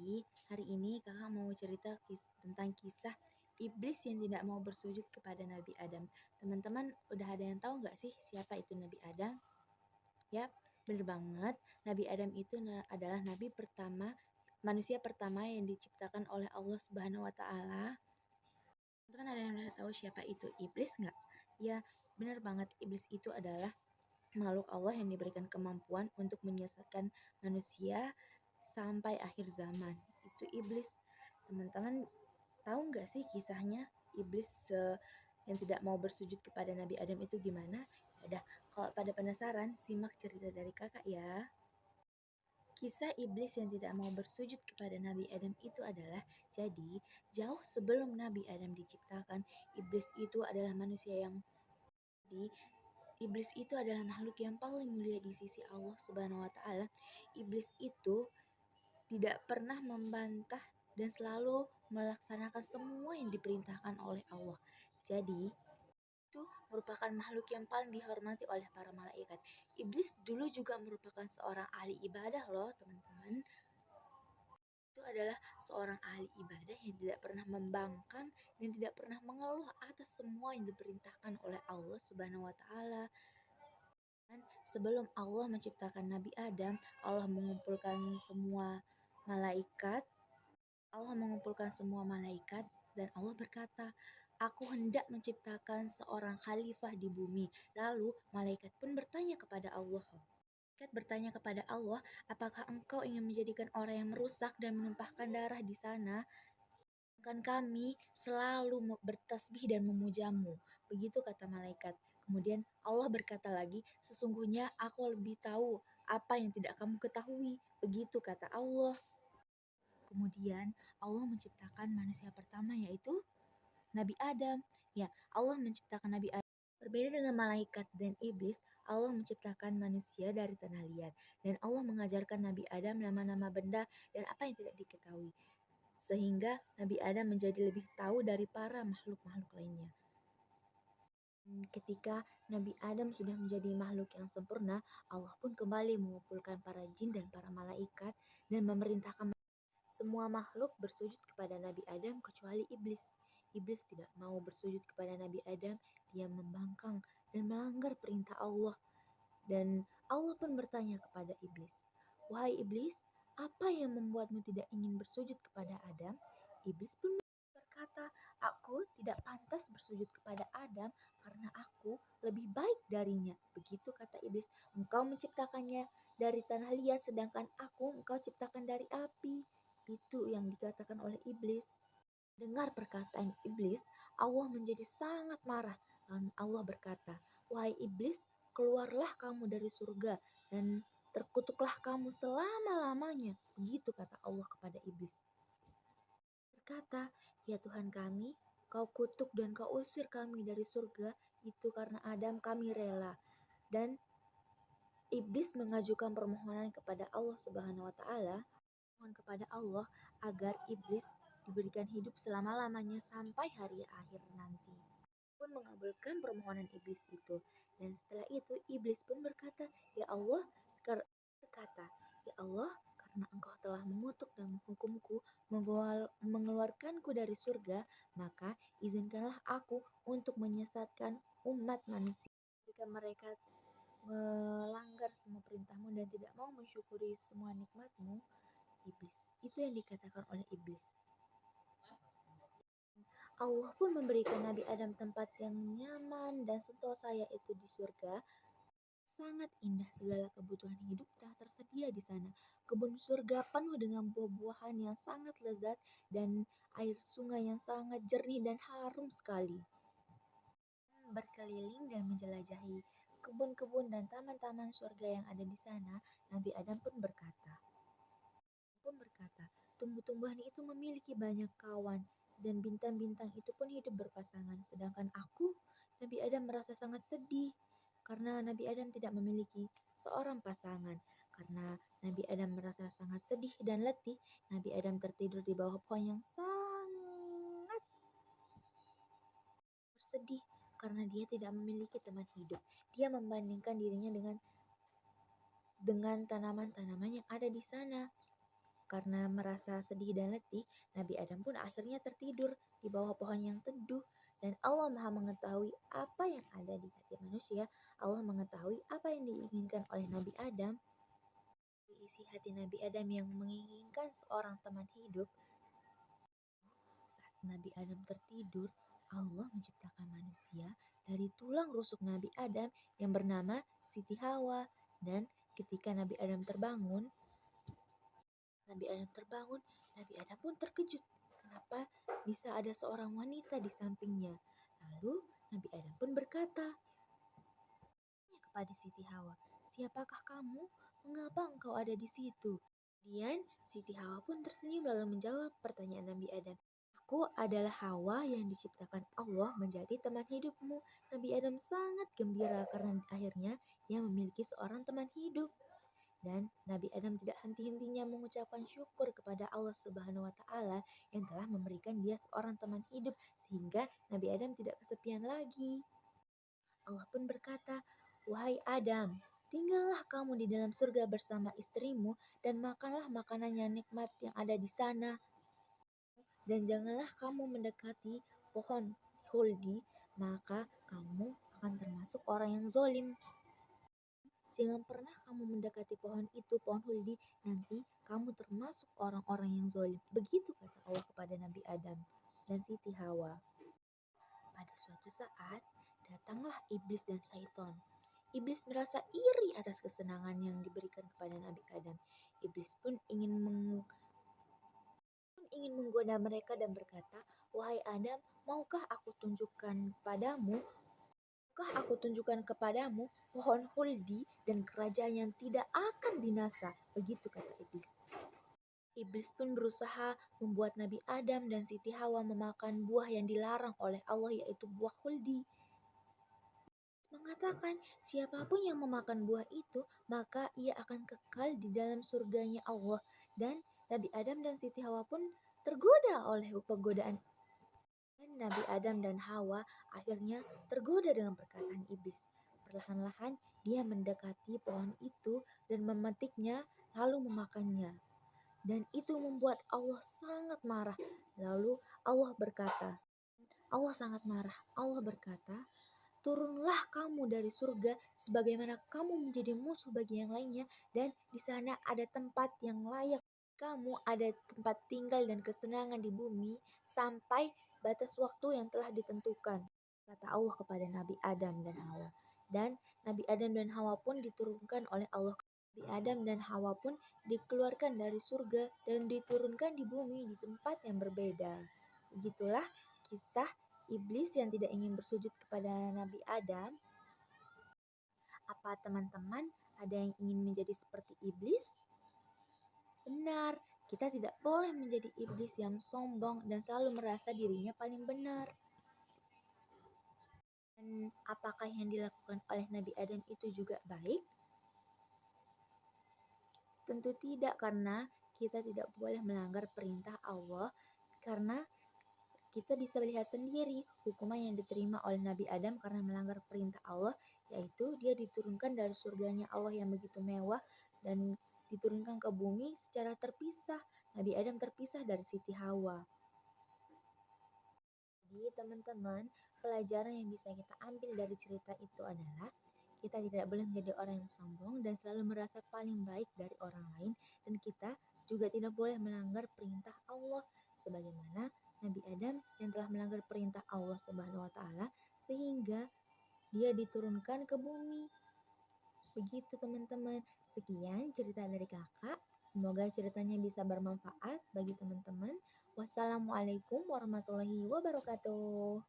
Jadi, hari ini kakak mau cerita tentang kisah iblis yang tidak mau bersujud kepada Nabi Adam. Teman-teman udah ada yang tahu nggak sih siapa itu Nabi Adam? Ya, bener banget. Nabi Adam itu adalah nabi pertama, manusia pertama yang diciptakan oleh Allah Subhanahu wa taala. Teman-teman ada yang udah tahu siapa itu iblis nggak? Ya, bener banget. Iblis itu adalah makhluk Allah yang diberikan kemampuan untuk menyesatkan manusia sampai akhir zaman. Itu iblis. Teman-teman tahu nggak sih kisahnya iblis yang tidak mau bersujud kepada Nabi Adam itu gimana? Ya udah, kalau pada penasaran, simak cerita dari kakak ya. Kisah iblis yang tidak mau bersujud kepada Nabi Adam itu adalah, jadi jauh sebelum Nabi Adam diciptakan, iblis itu adalah manusia yang di Iblis itu adalah makhluk yang paling mulia di sisi Allah Subhanahu wa taala. Iblis itu tidak pernah membantah dan selalu melaksanakan semua yang diperintahkan oleh Allah. Jadi, itu merupakan makhluk yang paling dihormati oleh para malaikat. Iblis dulu juga merupakan seorang ahli ibadah loh, teman-teman. Itu adalah seorang ahli ibadah yang tidak pernah membangkang dan tidak pernah mengeluh atas semua yang diperintahkan oleh Allah Subhanahu wa taala. Sebelum Allah menciptakan Nabi Adam, Allah mengumpulkan semua malaikat. Allah mengumpulkan semua malaikat dan Allah berkata, "Aku hendak menciptakan seorang khalifah di bumi." Lalu malaikat pun bertanya kepada Allah. Malaikat bertanya kepada Allah, "Apakah engkau ingin menjadikan orang yang merusak dan menumpahkan darah di sana? Kan kami selalu bertasbih dan memujamu." Begitu kata malaikat. Kemudian Allah berkata lagi, "Sesungguhnya aku lebih tahu apa yang tidak kamu ketahui." Begitu kata Allah. Kemudian Allah menciptakan manusia pertama yaitu Nabi Adam. Ya, Allah menciptakan Nabi Adam. Berbeda dengan malaikat dan iblis, Allah menciptakan manusia dari tanah liat. Dan Allah mengajarkan Nabi Adam nama-nama benda dan apa yang tidak diketahui. Sehingga Nabi Adam menjadi lebih tahu dari para makhluk-makhluk lainnya. Ketika Nabi Adam sudah menjadi makhluk yang sempurna, Allah pun kembali mengumpulkan para jin dan para malaikat dan memerintahkan semua makhluk bersujud kepada Nabi Adam kecuali iblis. Iblis tidak mau bersujud kepada Nabi Adam, dia membangkang dan melanggar perintah Allah. Dan Allah pun bertanya kepada iblis, "Wahai iblis, apa yang membuatmu tidak ingin bersujud kepada Adam?" Iblis pun berkata, "Aku tidak pantas bersujud kepada Adam karena aku lebih baik darinya." Begitu kata iblis, "Engkau menciptakannya dari tanah liat sedangkan aku engkau ciptakan dari api." Itu yang dikatakan oleh iblis. Dengar perkataan iblis, Allah menjadi sangat marah. Dan Allah berkata, "Wahai iblis, keluarlah kamu dari surga dan terkutuklah kamu selama-lamanya." Begitu kata Allah kepada iblis. Berkata, "Ya Tuhan kami, kau kutuk dan kau usir kami dari surga, itu karena Adam kami rela." Dan iblis mengajukan permohonan kepada Allah Subhanahu wa taala, mohon kepada Allah agar iblis diberikan hidup selama-lamanya sampai hari akhir nanti. Pun mengabulkan permohonan iblis itu. Dan setelah itu iblis pun berkata, "Ya Allah, berkata, ya Allah, karena engkau telah mengutuk dan menghukumku, mengeluarkanku dari surga, maka izinkanlah aku untuk menyesatkan umat manusia. Jika mereka melanggar semua perintahmu dan tidak mau mensyukuri semua nikmatmu." Iblis, itu yang dikatakan oleh iblis. Allah pun memberikan Nabi Adam tempat yang nyaman dan sentosa yaitu di surga. Sangat indah, segala kebutuhan hidup telah tersedia di sana. Kebun surga penuh dengan buah-buahan yang sangat lezat dan air sungai yang sangat jernih dan harum sekali. Berkeliling dan menjelajahi kebun-kebun dan taman-taman surga yang ada di sana, Nabi Adam pun berkata, "Tumbuh-tumbuhan itu memiliki banyak kawan dan bintang-bintang itu pun hidup berpasangan. Sedangkan aku," Nabi Adam merasa sangat sedih karena Nabi Adam tidak memiliki seorang pasangan. Karena Nabi Adam merasa sangat sedih dan letih, Nabi Adam tertidur di bawah pohon yang sangat bersedih karena dia tidak memiliki teman hidup. Dia membandingkan dirinya dengan tanaman-tanaman yang ada di sana. Karena merasa sedih dan letih, Nabi Adam pun akhirnya tertidur di bawah pohon yang teduh. Dan Allah Maha mengetahui apa yang ada di hati manusia. Allah mengetahui apa yang diinginkan oleh Nabi Adam. Isi hati Nabi Adam yang menginginkan seorang teman hidup. Saat Nabi Adam tertidur, Allah menciptakan manusia dari tulang rusuk Nabi Adam yang bernama Siti Hawa. Dan ketika Nabi Adam terbangun, Nabi Adam pun terkejut. Kenapa bisa ada seorang wanita di sampingnya? Lalu Nabi Adam pun berkata kepada Siti Hawa, "Siapakah kamu? Mengapa engkau ada di situ?" Kemudian Siti Hawa pun tersenyum lalu menjawab pertanyaan Nabi Adam. "Aku adalah Hawa yang diciptakan Allah menjadi teman hidupmu." Nabi Adam sangat gembira karena akhirnya ia memiliki seorang teman hidup. Dan Nabi Adam tidak henti-hentinya mengucapkan syukur kepada Allah Subhanahu wa Ta'ala yang telah memberikan dia seorang teman hidup sehingga Nabi Adam tidak kesepian lagi. Allah pun berkata, "Wahai Adam, tinggallah kamu di dalam surga bersama istrimu dan makanlah makanan yang nikmat yang ada di sana. Dan janganlah kamu mendekati pohon huldi, maka kamu akan termasuk orang yang zolim. Jangan pernah kamu mendekati pohon itu, pohon huldi, nanti kamu termasuk orang-orang yang zolim." Begitu kata Allah kepada Nabi Adam dan Siti Hawa. Pada suatu saat, datanglah iblis dan syaitan. Iblis merasa iri atas kesenangan yang diberikan kepada Nabi Adam. Iblis pun ingin menggoda mereka dan berkata, "Wahai Adam, maukah aku tunjukkan kepadamu pohon huldi dan kerajaan yang tidak akan binasa?" Begitu kata iblis. Iblis pun berusaha membuat Nabi Adam dan Siti Hawa memakan buah yang dilarang oleh Allah, yaitu buah huldi. Mengatakan, siapapun yang memakan buah itu, maka ia akan kekal di dalam surganya Allah. Dan Nabi Adam dan Siti Hawa pun tergoda oleh penggodaan. Dan Nabi Adam dan Hawa akhirnya tergoda dengan perkataan iblis. Perlahan-lahan dia mendekati pohon itu dan memetiknya lalu memakannya. Dan itu membuat Allah sangat marah. Lalu Allah sangat marah. Allah berkata, "Turunlah kamu dari surga sebagaimana kamu menjadi musuh bagi yang lainnya, dan di sana ada tempat yang layak kamu, ada tempat tinggal dan kesenangan di bumi sampai batas waktu yang telah ditentukan," kata Allah kepada Nabi Adam dan Hawa. Dan Nabi Adam dan Hawa pun diturunkan oleh Allah. Nabi Adam dan Hawa pun dikeluarkan dari surga dan diturunkan di bumi di tempat yang berbeda. Begitulah kisah iblis yang tidak ingin bersujud kepada Nabi Adam. Apa teman-teman ada yang ingin menjadi seperti iblis? Benar, kita tidak boleh menjadi iblis yang sombong dan selalu merasa dirinya paling benar. Dan apakah yang dilakukan oleh Nabi Adam itu juga baik? Tentu tidak, karena kita tidak boleh melanggar perintah Allah, karena kita bisa lihat sendiri hukuman yang diterima oleh Nabi Adam karena melanggar perintah Allah, yaitu dia diturunkan dari surganya Allah yang begitu mewah dan diturunkan ke bumi secara terpisah. Nabi Adam terpisah dari Siti Hawa. Jadi teman-teman, pelajaran yang bisa kita ambil dari cerita itu adalah kita tidak boleh menjadi orang yang sombong dan selalu merasa paling baik dari orang lain, dan kita juga tidak boleh melanggar perintah Allah sebagaimana Nabi Adam yang telah melanggar perintah Allah Subhanahu wa Ta'ala sehingga dia diturunkan ke bumi. Begitu teman-teman. Sekian cerita dari kakak. Semoga ceritanya bisa bermanfaat bagi teman-teman. Wassalamualaikum warahmatullahi wabarakatuh.